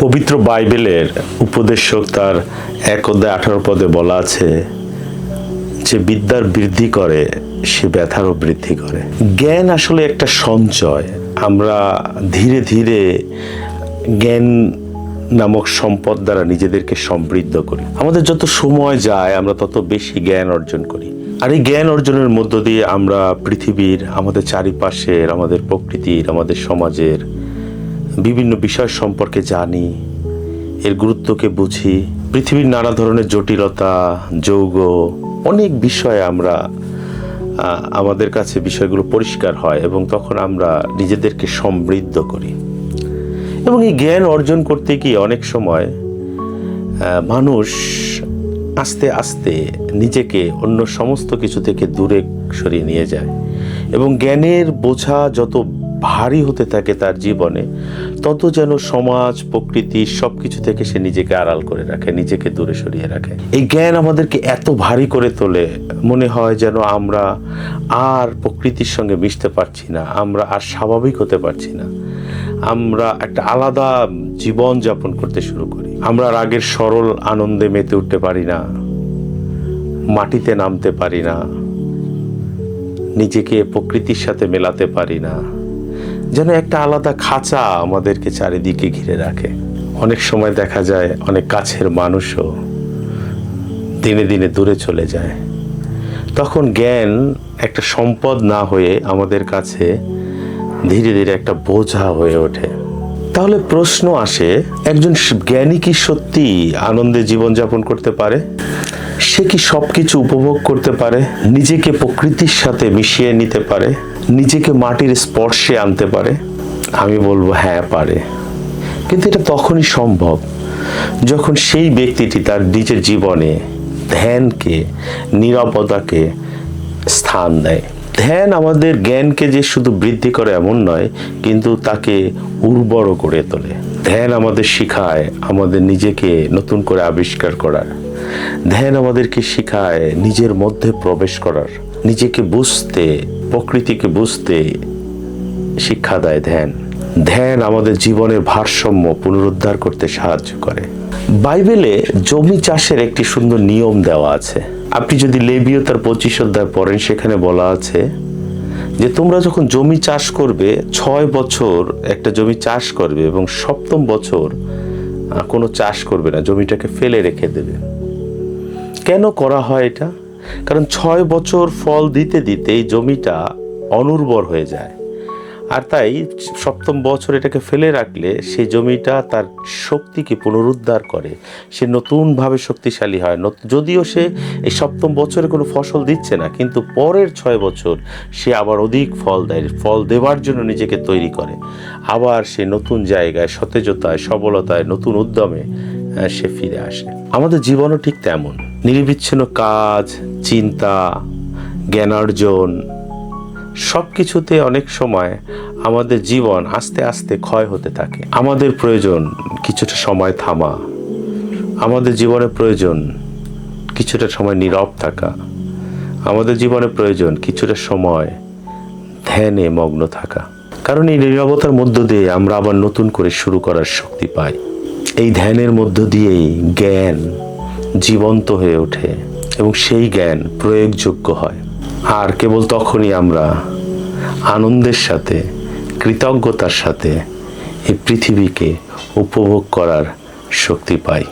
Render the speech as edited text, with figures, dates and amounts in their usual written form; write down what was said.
পবিত্র বাইবেলের উপদেশক তার 1 অধ্যায় 18 পদে বলা আছে যে বিদ্যার বৃদ্ধি করে সে ব্যথারও বৃদ্ধি করে। জ্ঞান আসলে একটা সঞ্চয়। আমরা ধীরে ধীরে জ্ঞান নামক সম্পদ দ্বারা নিজেদেরকে সমৃদ্ধ করি। আমাদের যত সময় যায় আমরা তত বেশি জ্ঞান অর্জন করি। আর এই জ্ঞান অর্জনের মধ্য দিয়ে আমরা পৃথিবীর, আমাদের চারিপাশের, আমাদের প্রকৃতির, আমাদের সমাজের বিভিন্ন বিষয় সম্পর্কে জানি, এর গুরুত্বকে বুঝি। পৃথিবীর নানা ধরনের জটিলতা, যৌগ, অনেক বিষয়ে আমরা আমাদের কাছে বিষয়গুলো পরিষ্কার হয় এবং তখন আমরা নিজেদেরকে সমৃদ্ধ করি। এবং এই জ্ঞান অর্জন করতে গিয়ে অনেক সময় মানুষ আস্তে আস্তে নিজেকে অন্য সমস্ত কিছু থেকে দূরে সরিয়ে নিয়ে যায় এবং জ্ঞানের বোঝা যত ভারী হতে থাকে তার জীবনে, তত যেন সমাজ, প্রকৃতি সব কিছু থেকে সে নিজেকে আড়াল করে রাখে, নিজেকে দূরে সরিয়ে রাখে। এই জ্ঞান আমাদেরকে এত ভারী করে তোলে, মনে হয় যেন আমরা আর প্রকৃতির সঙ্গে মিশতে পারছি না, আমরা আর স্বাভাবিক হতে পারছি না, আমরা একটা আলাদা জীবন যাপন করতে শুরু করি। আমরা আগের সরল আনন্দে মেতে উঠতে পারি না, মাটিতে নামতে পারি না, নিজেকে প্রকৃতির সাথে মেলাতে পারি না, যেন একটা আলাদা খাঁচা আমাদেরকে চারিদিকে ঘিরে রাখে। অনেক সময় দেখা যায় অনেক কাছের মানুষও দিনে দিনে দূরে চলে যায়। তখন জ্ঞান একটা সম্পদ না হয়ে আমাদের কাছে ধীরে ধীরে একটা বোঝা হয়ে ওঠে। তাহলে প্রশ্ন আসে, একজন জ্ঞানী কি সত্যি আনন্দে জীবনযাপন করতে পারে? সে কি সব কিছু উপভোগ করতে পারে? নিজেকে প্রকৃতির সাথে মিশিয়ে নিতে পারে? নিজেকে মাটির স্পর্শে আনতে পারে? আমি বলবো হ্যাঁ, পারে। কিন্তু এটা তখনই সম্ভব যখন সেই ব্যক্তিটি তার নিজের জীবনে ধ্যানকে, নীরবতাকে স্থান দেয়। ধ্যান আমাদের জ্ঞানকে যে শুধু বৃদ্ধি করে এমন নয়, কিন্তু তাকে উর্বর করে তোলে। ধ্যান আমাদের শেখায় আমাদের নিজেকে নতুন করে আবিষ্কার করার। ধ্যান আমাদেরকে শেখায় নিজের মধ্যে প্রবেশ করার, নিজেকে বুঝতে, প্রকৃতিকে বুঝতে শিক্ষা দেয় ধ্যান। ধ্যান আমাদের জীবনের ভারসাম্য পুনরুদ্ধার করতে সাহায্য করে। বাইবেলে জমি চাষের একটি সুন্দর নিয়ম দেওয়া আছে। আপনি যদি লেবীয় তার 25 অধ্যায় পড়েন, সেখানে বলা আছে যে তোমরা যখন জমি চাষ করবে, 6 বছর একটা জমি চাষ করবে এবং 7ম বছর কোনো চাষ করবে না, জমিটাকে ফেলে রেখে দেবে। কেন করা হয় এটা? কারণ 6 বছর ফল দিতে দিতে এই জমিটা অনুর্বর হয়ে যায়, আর তাই 7ম বছর এটাকে ফেলে রাখলে সেই জমিটা তার শক্তিকে পুনরুদ্ধার করে, সে নতুনভাবে শক্তিশালী হয়। যদিও সে এই 7ম বছরে কোনো ফসল দিচ্ছে না, কিন্তু পরের 6 বছর সে আবার অধিক ফল দেয়, ফল দেওয়ার জন্য নিজেকে তৈরি করে, আবার সে নতুন জায়গায়, সতেজতায়, সবলতায়, নতুন উদ্যমে সে ফিরে আসে। আমাদের জীবনও ঠিক তেমন। নিরবিচ্ছিন্ন কাজ, চিন্তা, জ্ঞানার্জন সব কিছুতে অনেক সময় আমাদের জীবন আস্তে আস্তে ক্ষয় হতে থাকে। আমাদের প্রয়োজন কিছুটা সময় থামা, আমাদের জীবনে প্রয়োজন কিছুটা সময় নীরব থাকা, আমাদের জীবনে প্রয়োজন কিছুটা সময় ধ্যানে মগ্ন থাকা। কারণ এই নীরবতার মধ্য দিয়ে আমরা আবার নতুন করে শুরু করার শক্তি পাই। এই ধ্যানের মধ্য দিয়েই জ্ঞান জীবন্ত হয়ে ওঠে এবং সেই জ্ঞান প্রয়োগযোগ্য হয়। আর কেবল তখনই আমরা আনন্দের সাথে, কৃতজ্ঞতার সাথে এই পৃথিবীকে উপভোগ করার শক্তি পাই।